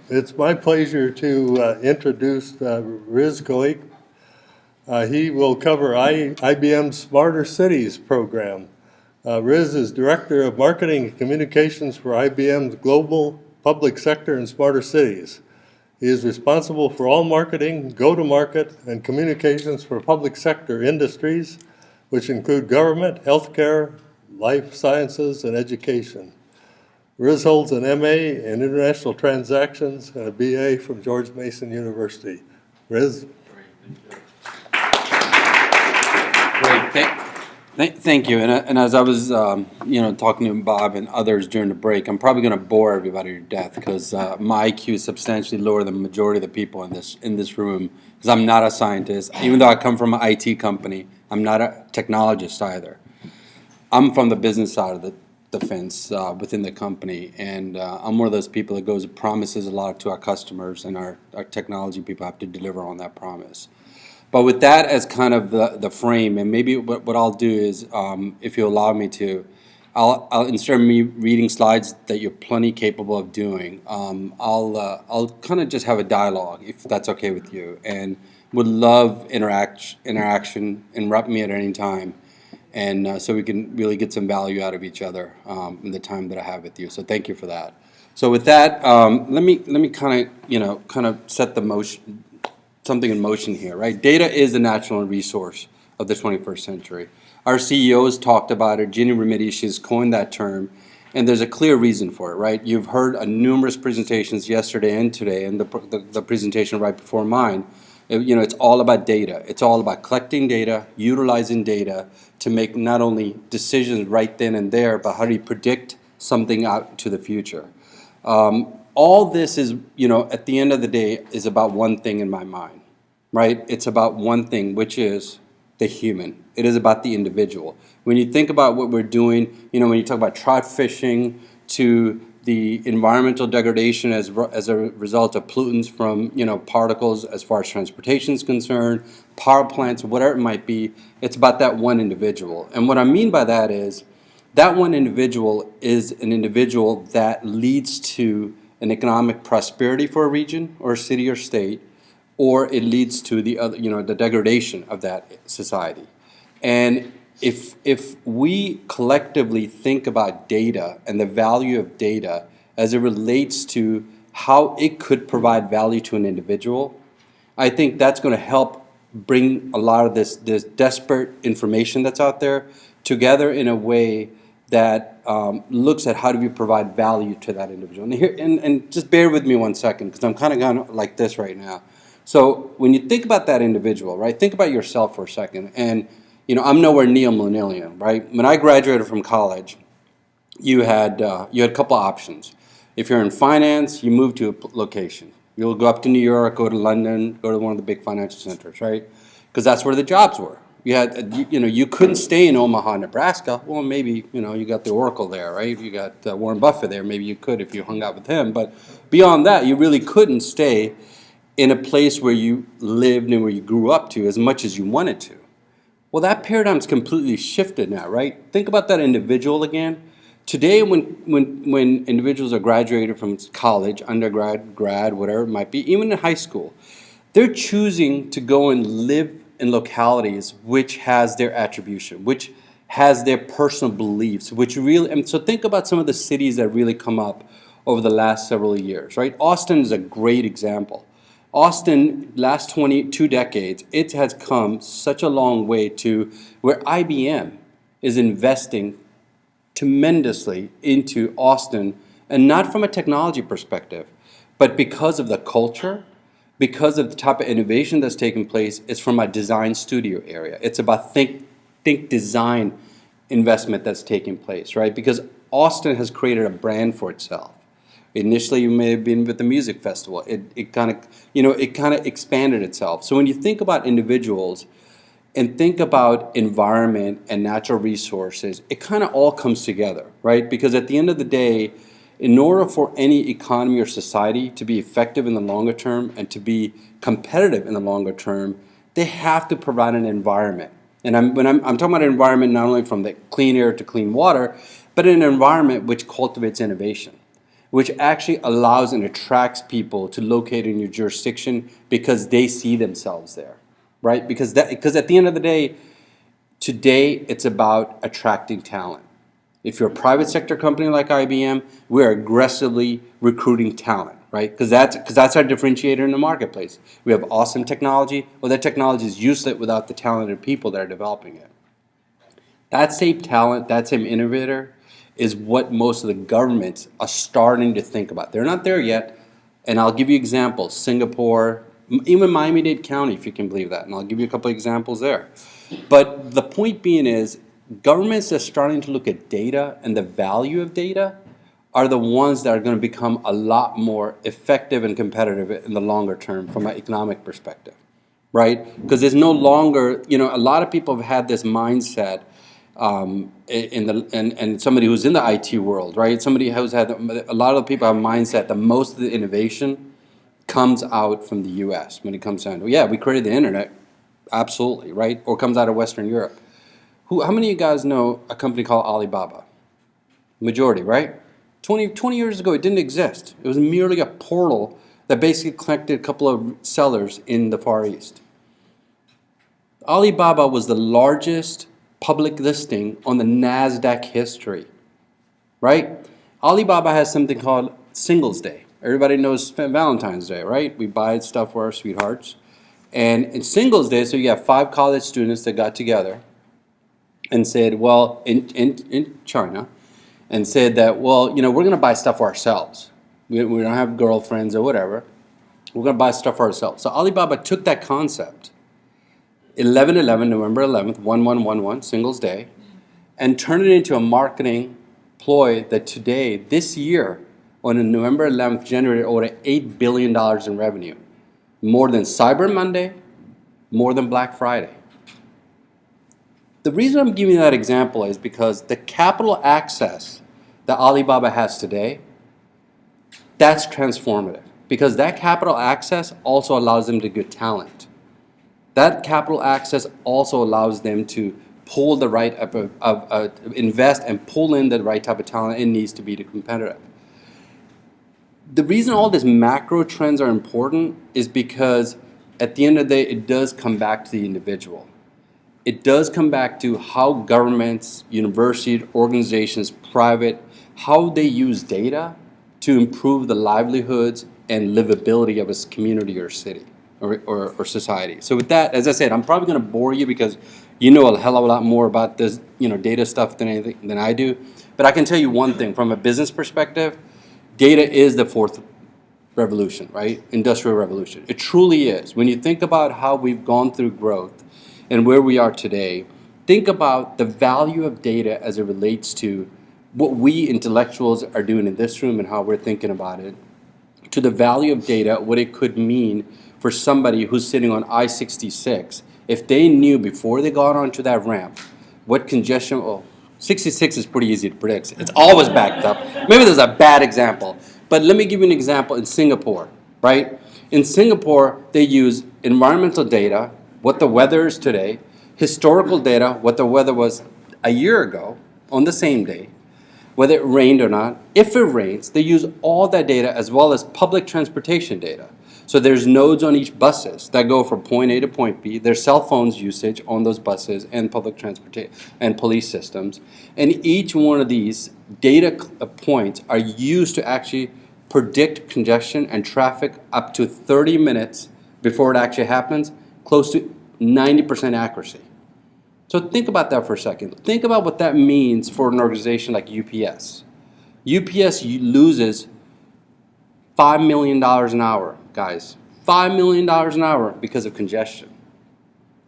It's my pleasure to introduce Riz Khaliq. He will cover IBM's Smarter Cities program. Riz is Director of Marketing and Communications for IBM's Global Public Sector and Smarter Cities. He is responsible for all marketing, go-to-market, and communications for public sector industries, which include government, healthcare, life sciences, and education. Riz holds an MA in International Transactions and a BA from George Mason University. Riz? Great, thank you. And as I was, talking to Bob and others during the break, I'm probably going to bore everybody to death because my IQ is substantially lower than the majority of the people in this room. Because I'm not a scientist, even though I come from an IT company. I'm not a technologist either. I'm from the business side of the fence within the company, and I'm one of those people that goes and promises a lot to our customers, and our technology people have to deliver on that promise. But with that as kind of the frame, and maybe what I'll do is, if you allow me to, I'll instead of me reading slides that you're plenty capable of doing, I'll kind of just have a dialogue, if that's okay with you, and would love interaction, interrupt me at any time. And so we can really get some value out of each other in the time that I have with you. So thank you for that. So with that, let me kind of set the motion, something in motion here, right? Data is the natural resource of the 21st century. Our CEOs talked about it. Ginny Remedies has coined that term, and there's a clear reason for it, right? You've heard numerous presentations yesterday and today, and the presentation right before mine. It's all about data. It's all about collecting data, utilizing data to make not only decisions right then and there, but how do you predict something out to the future. All this is, at the end of the day, is about one thing in my mind, right? It's about one thing, which is the human. It is about the individual. When you think about what we're doing, when you talk about trout fishing to the environmental degradation as a result of pollutants from particles as far as transportation is concerned, power plants, whatever it might be, it's about that one individual. And what I mean by that is that one individual is an individual that leads to an economic prosperity for a region or a city or state, or it leads to the other, the degradation of that society. And if we collectively think about data and the value of data as it relates to how it could provide value to an individual, I think that's going to help bring a lot of this desperate information that's out there together in a way that looks at how do we provide value to that individual. And just bear with me 1 second, because I'm kind of going like this right now. So when you think about that individual, right, think about yourself for a second. And I'm nowhere near a millennial, right? When I graduated from college, you had a couple of options. If you're in finance, you move to a location. You'll go up to New York, go to London, go to one of the big financial centers, right? Because that's where the jobs were. You couldn't stay in Omaha, Nebraska. Well, maybe you got the Oracle there, right? You got Warren Buffett there. Maybe you could if you hung out with him. But beyond that, you really couldn't stay in a place where you lived and where you grew up to as much as you wanted to. Well, that paradigm's completely shifted now, right? Think about that individual again. Today, when individuals are graduated from college, undergrad, grad, whatever it might be, even in high school, they're choosing to go and live in localities which has their attribution, which has their personal beliefs, which really, and so think about some of the cities that really come up over the last several years, right? Austin is a great example. Austin, last 22 decades, it has come such a long way to where IBM is investing tremendously into Austin, and not from a technology perspective, but because of the culture, because of the type of innovation that's taking place. It's from a design studio area. It's about think design investment that's taking place, right? Because Austin has created a brand for itself. Initially, you may have been with the music festival. It kind of expanded itself. So when you think about individuals and think about environment and natural resources, it kind of all comes together, right? Because at the end of the day, in order for any economy or society to be effective in the longer term and to be competitive in the longer term, they have to provide an environment. And when I'm talking about an environment not only from the clean air to clean water, but an environment which cultivates innovation. which actually allows and attracts people to locate in your jurisdiction because they see themselves there, right? Because at the end of the day, today it's about attracting talent. If you're a private sector company like IBM, we're aggressively recruiting talent, right? Because that's our differentiator in the marketplace. We have awesome technology. Well, that technology is useless without the talented people that are developing it. That same talent, that same innovator is what most of the governments are starting to think about. They're not there yet, and I'll give you examples. Singapore, even Miami-Dade County, if you can believe that, and I'll give you a couple of examples there. But the point being is, governments that are starting to look at data and the value of data are the ones that are going to become a lot more effective and competitive in the longer term from an economic perspective, right? Because there's no longer, a lot of people have had this mindset and somebody who's in the IT world, right? Somebody who's had, a lot of people have a mindset that most of the innovation comes out from the US when it comes down to, yeah, we created the internet, absolutely, right? Or comes out of Western Europe. How many of you guys know a company called Alibaba? Majority, right? 20 years ago, it didn't exist. It was merely a portal that basically collected a couple of sellers in the Far East. Alibaba was the largest public listing on the NASDAQ history, right? Alibaba has something called Singles Day. Everybody knows Valentine's Day, right? We buy stuff for our sweethearts. And in Singles Day, so you have 5 college students that got together and said, well, in China, and said that, well, we're going to buy stuff for ourselves. We don't have girlfriends or whatever. We're going to buy stuff for ourselves. So Alibaba took that concept, 11/11, November 11th, 1111, Singles Day, and turned it into a marketing ploy that today, this year, on November 11th, generated over $8 billion in revenue. More than Cyber Monday, more than Black Friday. The reason I'm giving you that example is because the capital access that Alibaba has today, that's transformative. Because that capital access also allows them to get talent. That capital access also allows them to pull the right invest and pull in the right type of talent it needs to be competitive. The reason all these macro trends are important is because at the end of the day, it does come back to the individual. It does come back to how governments, universities, organizations, private, how they use data to improve the livelihoods and livability of a community or city or society. So with that, as I said, I'm probably going to bore you because you know a hell of a lot more about this, data stuff than I do. But I can tell you one thing from a business perspective, data is the fourth revolution, right? Industrial revolution. It truly is. When you think about how we've gone through growth and where we are today, think about the value of data as it relates to what we intellectuals are doing in this room and how we're thinking about it, to the value of data, what it could mean for somebody who's sitting on I-66. If they knew before they got onto that ramp what congestion, 66 is pretty easy to predict. It's always backed up. Maybe there's a bad example. But let me give you an example in Singapore, right? In Singapore, they use environmental data, what the weather is today, historical data, what the weather was a year ago on the same day, whether it rained or not. If it rains, they use all that data as well as public transportation data. So there's nodes on each buses that go from point A to point B. There's cell phones usage on those buses and public transportation and police systems. And each one of these data points are used to actually predict congestion and traffic up to 30 minutes before it actually happens, close to 90% accuracy. So think about that for a second. Think about what that means for an organization like UPS. UPS loses $5 million an hour, guys. $5 million an hour because of congestion.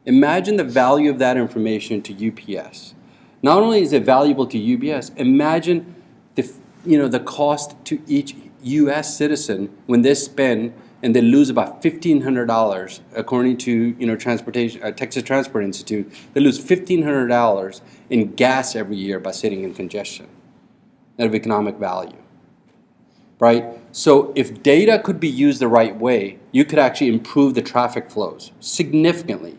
Imagine the value of that information to UPS. Not only is it valuable to UPS, imagine the cost to each U.S. citizen when they spend and they lose about $1,500, according to Texas Transport Institute. They lose $1,500 in gas every year by sitting in congestion of economic value, right? So if data could be used the right way, you could actually improve the traffic flows significantly.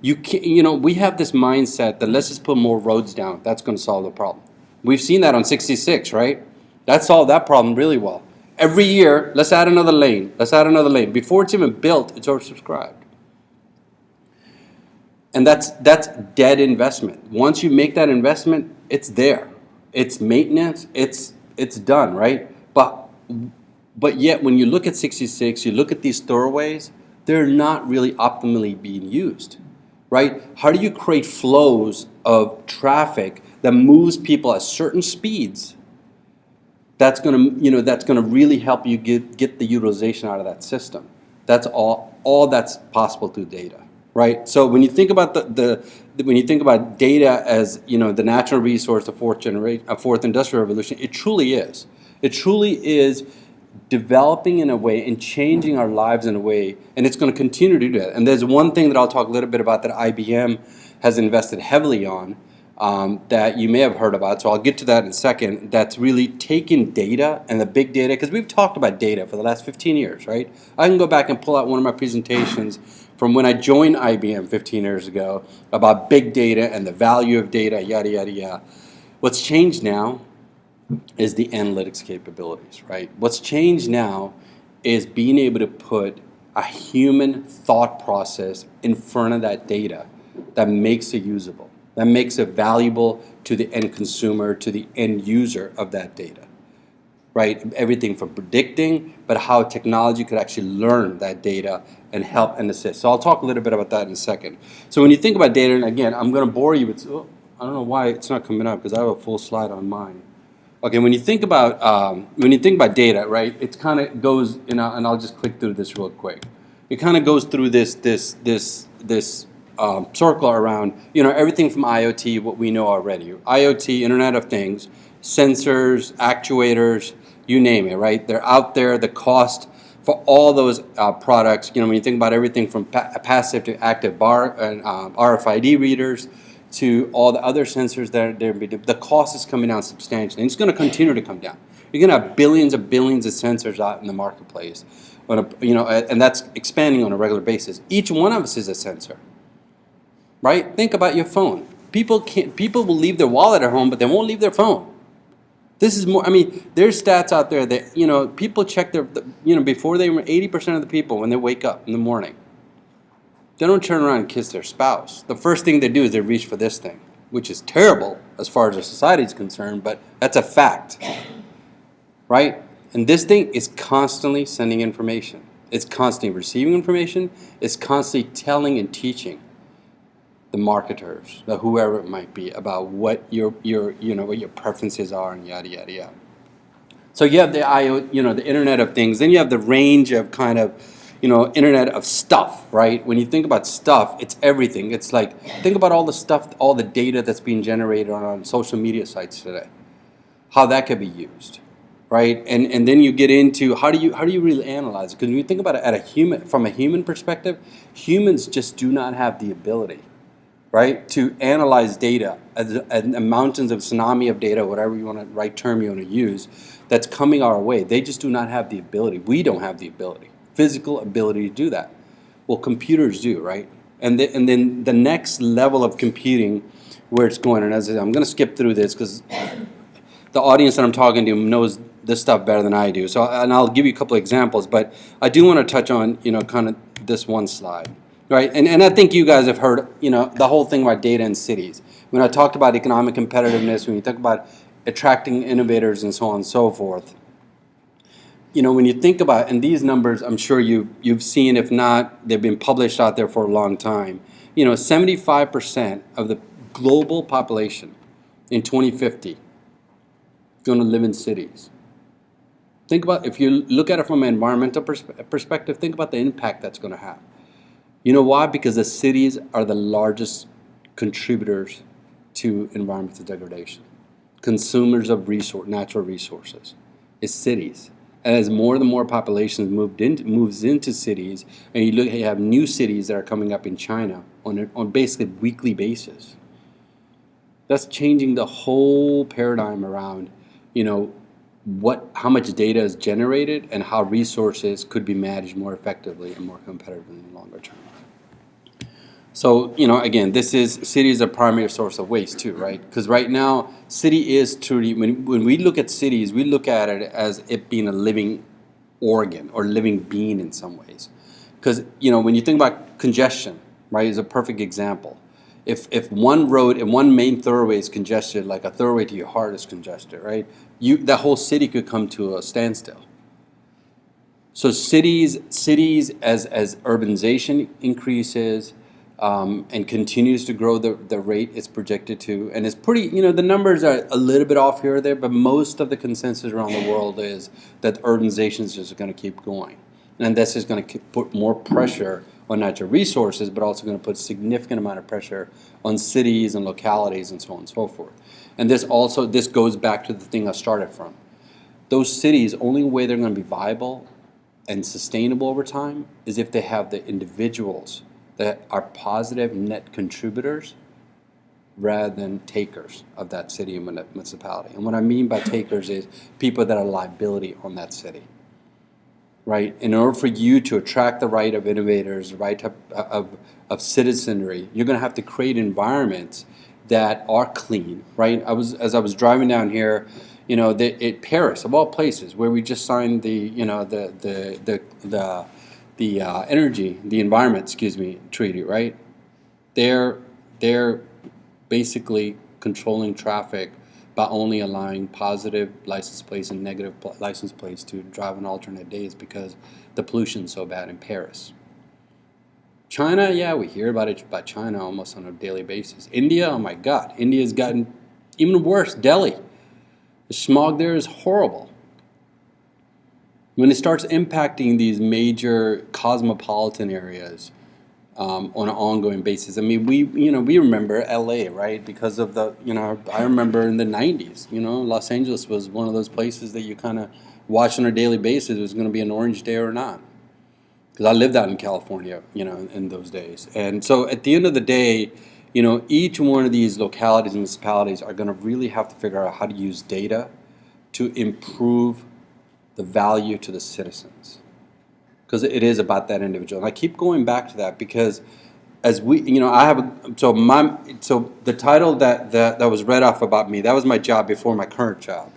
We have this mindset that let's just put more roads down. That's going to solve the problem. We've seen that on 66, right? That solved that problem really well. Every year, let's add another lane. Let's add another lane. Before it's even built, it's oversubscribed. And that's dead investment. Once you make that investment, it's there. It's maintenance. It's done, right? But yet, when you look at 66, you look at these thoroughways, they're not really optimally being used, right? How do you create flows of traffic that moves people at certain speeds? That's gonna really help you get the utilization out of that system. That's all that's possible through data, right? So when you think about when you think about data as the natural resource, the fourth industrial revolution, it truly is. It truly is developing in a way and changing our lives in a way, and it's going to continue to do that. And there's one thing that I'll talk a little bit about that IBM has invested heavily on, that you may have heard about, so I'll get to that in a second, that's really taking data and the big data, because we've talked about data for the last 15 years, right? I can go back and pull out one of my presentations from when I joined IBM 15 years ago about big data and the value of data, yada, yada, yada. What's changed now is the analytics capabilities, right? What's changed now is being able to put a human thought process in front of that data that makes it usable, that makes it valuable to the end consumer, to the end user of that data, right? Everything from predicting, but how technology could actually learn that data and help and assist. So I'll talk a little bit about that in a second. So when you think about data, and again, I'm going to bore you with, I don't know why it's not coming up because I have a full slide on mine. Okay, when you think about data, right? It kind of goes, and I'll just click through this real quick. It kind of goes through this circle around everything from IoT, what we know already. IoT, Internet of Things, sensors, actuators, you name it, right? They're out there. The cost for all those products, when you think about everything from passive to active bar and RFID readers, to all the other sensors that are there, the cost is coming down substantially, and it's going to continue to come down. You're going to have billions of sensors out in the marketplace, and that's expanding on a regular basis. Each one of us is a sensor, right? Think about your phone. People will leave their wallet at home, but they won't leave their phone. This is more. I mean, there's stats out there that people check before they 80% of the people when they wake up in the morning, they don't turn around and kiss their spouse. The first thing they do is they reach for this thing, which is terrible as far as our society is concerned, but that's a fact, right? And this thing is constantly sending information. It's constantly receiving information. It's constantly telling and teaching the marketers, the whoever it might be, about what your preferences are and yada yada yada. So you have the the Internet of Things. Then you have the range of kind of Internet of Stuff, right? When you think about stuff, it's everything. It's like, think about all the stuff, all the data that's being generated on social media sites today, how that could be used, right? And then you get into how do you really analyze it? Because when you think about it from a human perspective, humans just do not have the ability, right, to analyze data, and mountains of tsunami of data, whatever right term you want to use, that's coming our way. They just do not have the ability. We don't have the ability. Physical ability to do that. Well, computers do, right? And then the next level of computing, where it's going, and I'm going to skip through this because the audience that I'm talking to knows this stuff better than I do. So, and I'll give you a couple of examples, but I do want to touch on kind of this one slide, right? And I think you guys have heard the whole thing about data in cities. When I talked about economic competitiveness, when you talk about attracting innovators and so on and so forth. When you think about, and these numbers, I'm sure you've seen, if not, they've been published out there for a long time. 75% of the global population in 2050 is going to live in cities. Think about, if you look at it from an environmental perspective, think about the impact that's going to have. You know why? Because the cities are the largest contributors to environmental degradation. Consumers of natural resources is cities. And as more and more populations moves into cities, and you have new cities that are coming up in China on basically weekly basis. That's changing the whole paradigm around, how much data is generated and how resources could be managed more effectively and more competitively in the longer term. So, again, city is a primary source of waste too, right? Because right now, city is truly, when we look at cities, we look at it as it being a living organ or living being in some ways. Because, when you think about congestion, right, is a perfect example. If one road and one main thoroughway is congested, like a thoroughway to your heart is congested, right? That whole city could come to a standstill. So cities as urbanization increases and continues to grow, the rate it's projected to, and it's pretty, the numbers are a little bit off here or there, but most of the consensus around the world is that urbanization is just going to keep going. And this is going to put more pressure on natural resources, but also going to put significant amount of pressure on cities and localities and so on and so forth. And this goes back to the thing I started from. Those cities, only way they're going to be viable and sustainable over time is if they have the individuals that are positive net contributors rather than takers of that city and municipality. And what I mean by takers is people that are liability on that city, right? In order for you to attract the right of innovators, the right of citizenry, you're going to have to create environments that are clean, right? As I was driving down here, Paris, of all places, where we just signed the environment, treaty, right? They're basically controlling traffic by only allowing positive license plates and negative license plates to drive on alternate days because the pollution's so bad in Paris. China, yeah, we hear about China almost on a daily basis. India, oh my God, India's gotten even worse. Delhi. The smog there is horrible. When it starts impacting these major cosmopolitan areas on an ongoing basis, I mean, we remember LA, right? Because of I remember in the 90s, Los Angeles was one of those places that you kind of watch on a daily basis. It was going to be an orange day or not. Because I lived out in California, in those days. And so at the end of the day, each one of these localities and municipalities are going to really have to figure out how to use data to improve the value to the citizens. Because it is about that individual. And I keep going back to that because as so the title that was read off about me, that was my job before my current job.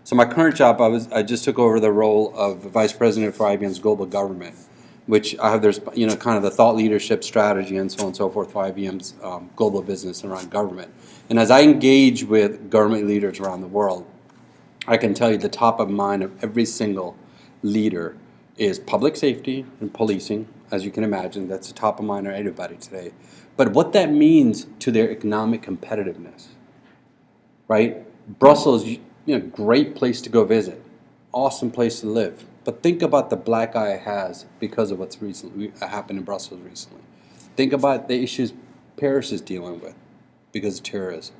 So my current job, I just took over the role of Vice President for IBM's global government, which there's kind of the thought leadership strategy and so on and so forth for IBM's global business around government. And as I engage with government leaders around the world, I can tell you the top of mind of every single leader is public safety and policing. As you can imagine, that's the top of mind of everybody today. But what that means to their economic competitiveness, right? Brussels, great place to go visit, awesome place to live. But think about the black eye it has because of what's recently happened in Brussels recently. Think about the issues Paris is dealing with because of terrorism.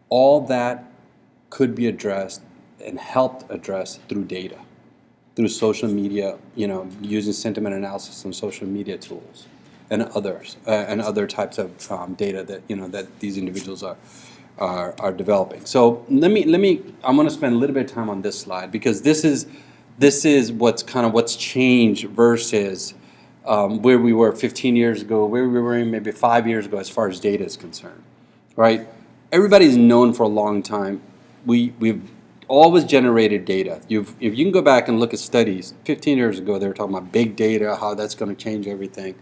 All that could be addressed and helped address through data, through social media, using sentiment analysis and social media tools and others, and other types of data that, that these individuals are developing. So I'm going to spend a little bit of time on this slide because this is what's changed versus where we were 15 years ago, where we were maybe 5 years ago as far as data is concerned, right? Everybody's known for a long time. We've always generated data. If you can go back and look at studies, 15 years ago they were talking about big data, how that's going to change everything.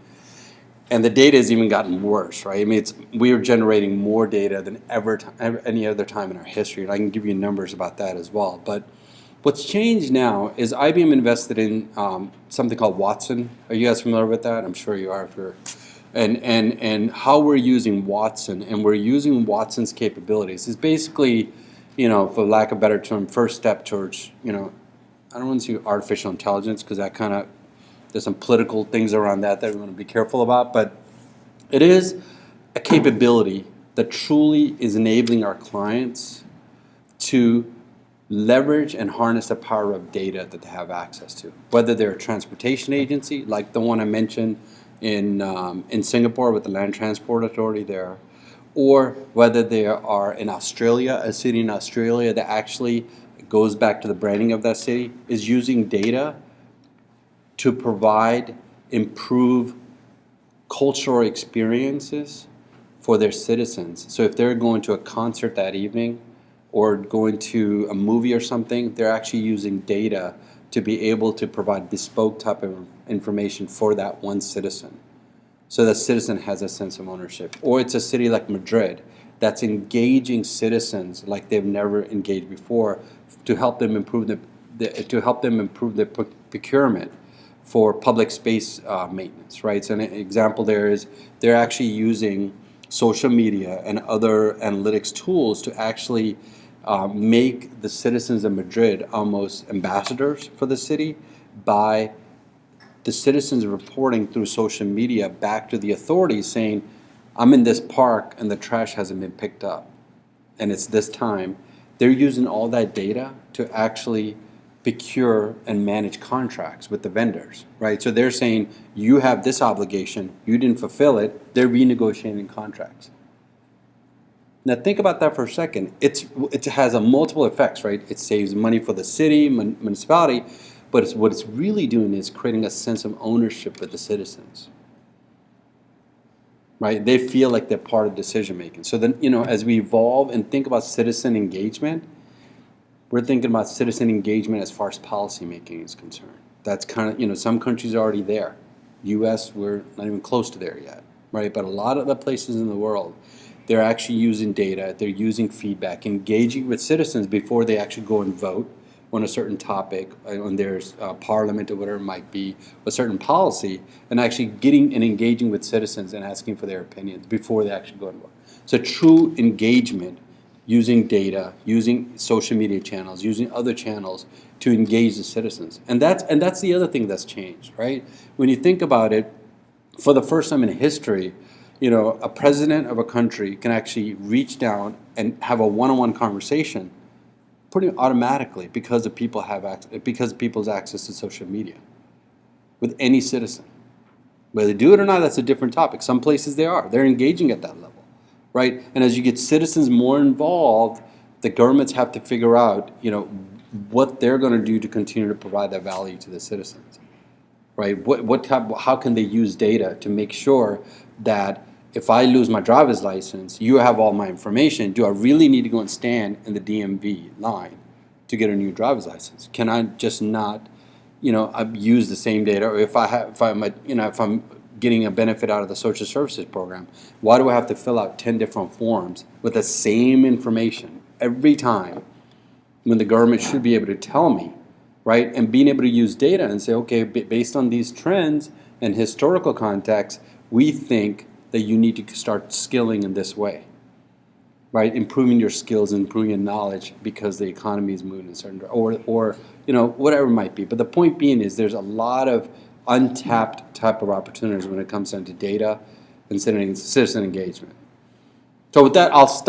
And the data has even gotten worse, right? I mean, we are generating more data than any other time in our history. And I can give you numbers about that as well. But what's changed now is IBM invested in something called Watson. Are you guys familiar with that? I'm sure you are. And how we're using Watson, and we're using Watson's capabilities is basically, for lack of a better term, first step towards, I don't want to say artificial intelligence because that kind of, there's some political things around that we want to be careful about, but it is a capability that truly is enabling our clients to leverage and harness the power of data that they have access to. Whether they're a transportation agency, like the one I mentioned in Singapore with the Land Transport Authority there, or whether they are in Australia, a city in Australia that actually goes back to the branding of that city, is using data to improve cultural experiences for their citizens. So if they're going to a concert that evening or going to a movie or something, they're actually using data to be able to provide bespoke type of information for that one citizen. So the citizen has a sense of ownership. Or it's a city like Madrid that's engaging citizens like they've never engaged before to help them improve the procurement for public space maintenance, right? So an example there is they're actually using social media and other analytics tools to actually make the citizens of Madrid almost ambassadors for the city by the citizens reporting through social media back to the authorities saying, I'm in this park and the trash hasn't been picked up and it's this time. They're using all that data to actually procure and manage contracts with the vendors, right? So they're saying, you have this obligation, you didn't fulfill it, they're renegotiating contracts. Now think about that for a second. It has a multiple effects, right? It saves money for the city, municipality, but what it's really doing is creating a sense of ownership with the citizens, right? They feel like they're part of decision making. So then, as we evolve and think about citizen engagement, we're thinking about citizen engagement as far as policy making is concerned. That's kind of, some countries are already there. U.S., we're not even close to there yet, right? But a lot of the places in the world, they're actually using data, they're using feedback, engaging with citizens before they actually go and vote on a certain topic, on their parliament or whatever it might be, a certain policy, and actually getting and engaging with citizens and asking for their opinions before they actually go and vote. So true engagement using data, using social media channels, using other channels to engage the citizens. And that's the other thing that's changed, right? When you think about it, for the first time in history, a president of a country can actually reach down and have a one-on-one conversation pretty automatically because people's access to social media with any citizen. Whether they do it or not, that's a different topic. Some places they're engaging at that level, right? And as you get citizens more involved, the governments have to figure out, what they're going to do to continue to provide that value to the citizens, right? How can they use data to make sure that if I lose my driver's license, you have all my information. Do I really need to go and stand in the DMV line to get a new driver's license? Can I just not, use the same data? Or if I'm getting a benefit out of the social services program, why do I have to fill out 10 different forms with the same information every time when the government should be able to tell me, right? And being able to use data and say, okay, based on these trends and historical context, we think that you need to start skilling in this way, right? Improving your skills, improving your knowledge because the economy is moving in a certain direction, or whatever it might be. But the point being is there's a lot of untapped type of opportunities when it comes down to data and citizen engagement. So with that, I'll stop.